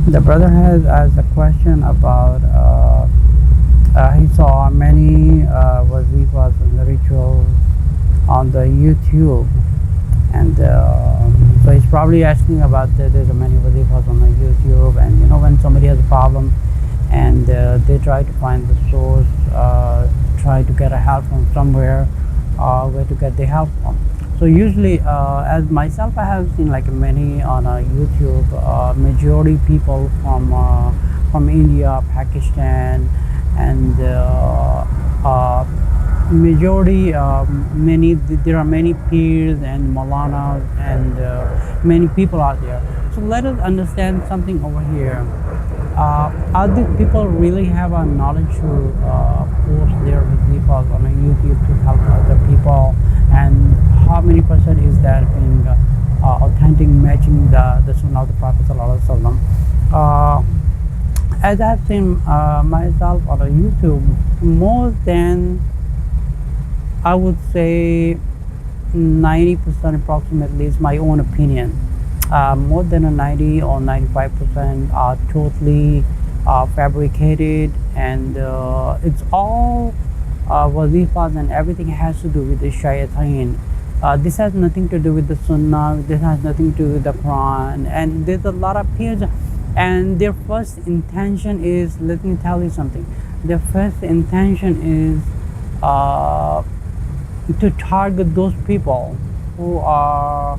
The brother has asked a question about he saw many wazifas and rituals on the YouTube, and so he's probably asking about there's many wazifas on the YouTube, and you know when somebody has a problem and they try to find the source, try to get a help from somewhere, where to get the help from. So usually, as myself, I have seen like many on YouTube. Majority people from India, Pakistan, and majority many there are many peers and Maulanas and many people out there. So let us understand something over here. Are these people really have a knowledge to post their wazifas on YouTube to help other people, and how many percent is that being authentic, matching the Sunnah of the Prophet Sallallahu Alaihi Wasallam? As I've seen myself on YouTube, more than, I would say, 90% approximately is my own opinion. More than a 90 or 95% are totally fabricated, and it's all wazifas, and everything has to do with the shayateen. This has nothing to do with the Sunnah, this has nothing to do with the Quran, and there's a lot of peers, and their first intention is, let me tell you something, their first intention is to target those people who are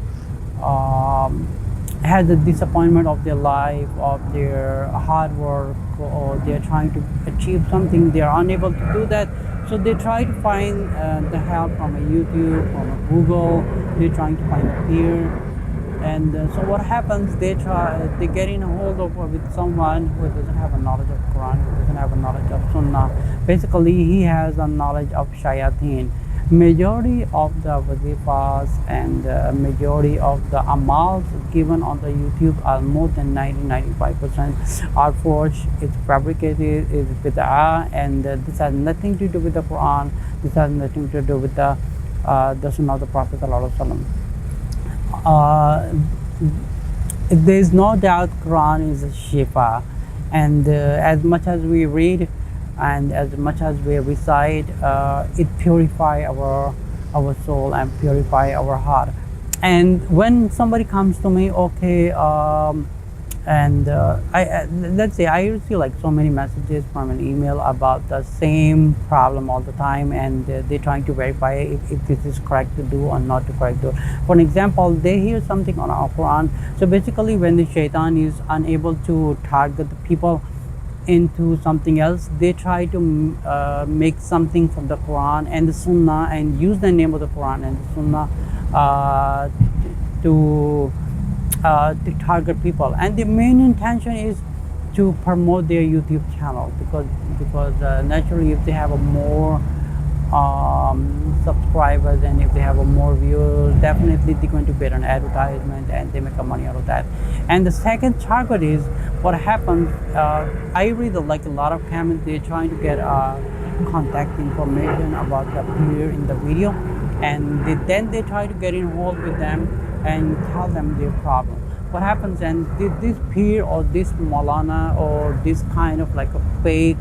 had the disappointment of their life, of their hard work, or they're trying to achieve something, they are unable to do that, so they try to find the help from a YouTube, from a Google. They're trying to find a peer, and so what happens, they get in a hold of with someone who doesn't have a knowledge of Quran, who doesn't have a knowledge of Sunnah. Basically he has a knowledge of shayateen. Majority of the wazifas and majority of the amals given on the YouTube are more than 90-95% are forged, it's fabricated, it's bid'ah, and this has nothing to do with the Quran, this has nothing to do with the Sunnah of the Prophet Sallallahu Alaihi Wasallam. There is no doubt Quran is a shifa, and as much as we read and as much as we recite, it purifies our soul and purify our heart. And when somebody comes to me, okay, and let's say I receive like so many messages from an email about the same problem all the time, and they're trying to verify if this is correct to do or not to correct to do. For an example, they hear something on our Quran. So basically when the shaitan is unable to target the people into something else, they try to make something from the Quran and the Sunnah and use the name of the Quran and the Sunnah to target people, and the main intention is to promote their YouTube channel, because naturally if they have a more subscribers and if they have a more viewers, definitely they're going to get an advertisement and they make a money out of that. And the second target is what happens, I read like a lot of comments, they're trying to get contact information about the peer in the video, and then they try to get involved with them and tell them their problem. What happens, and this peer or this Maulana or this kind of like a fake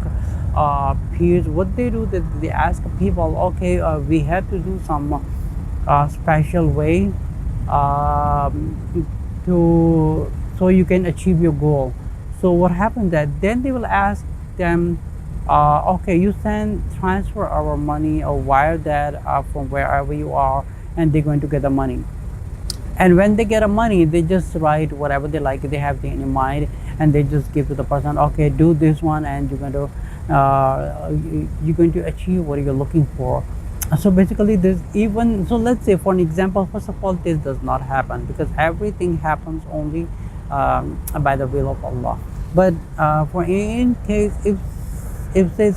peers, what they do, that they ask people, okay, we have to do some special way so you can achieve your goal. So what happens that then they will ask them, okay, you transfer our money or wire that from wherever you are, and they're going to get the money. And when they get the money, they just write whatever they like, they have in mind, and they just give to the person, okay, do this one, and you're going to achieve what you're looking for. So basically this, even so, let's say for an example, first of all, this does not happen, because everything happens only by the will of Allah. But for in case if they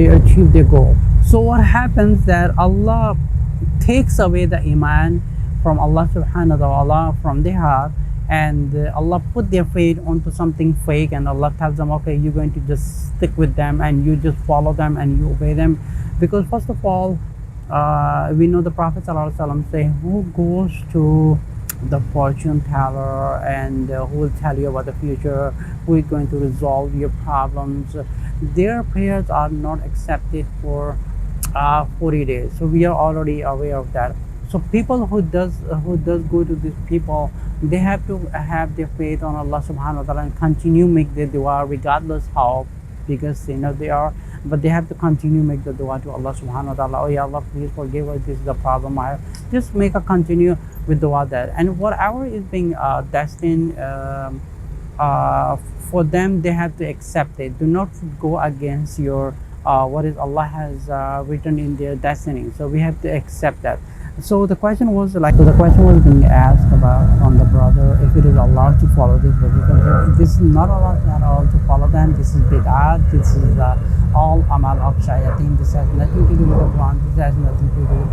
achieve their goal, so what happens that Allah takes away the iman from Allah subhanahu wa ta'ala from their heart, and Allah put their faith onto something fake, and Allah tells them, okay, you're going to just stick with them and you just follow them and you obey them. Because first of all, we know the Prophet ﷺ say, who goes to the fortune teller, and who will tell you about the future, who is going to resolve your problems. Their prayers are not accepted for 40 days. So we are already aware of that. So people who does go to these people, they have to have their faith on Allah subhanahu wa ta'ala and continue make the dua regardless how biggest sinner they are. But they have to continue make the dua to Allah subhanahu wa ta'ala. Oh yeah, Allah, please forgive us, this is the problem I have. Just make a continue with dua that. And whatever is being destined for them, they have to accept it. Do not go against your what is Allah has written in their destiny. So we have to accept that. So the question was being asked about from the brother if it is allowed to follow this Wazifa. This is not allowed at all to follow them. This is bid'ah. This is all amal of shayateen. This has nothing to do with the Quran. This has nothing to do with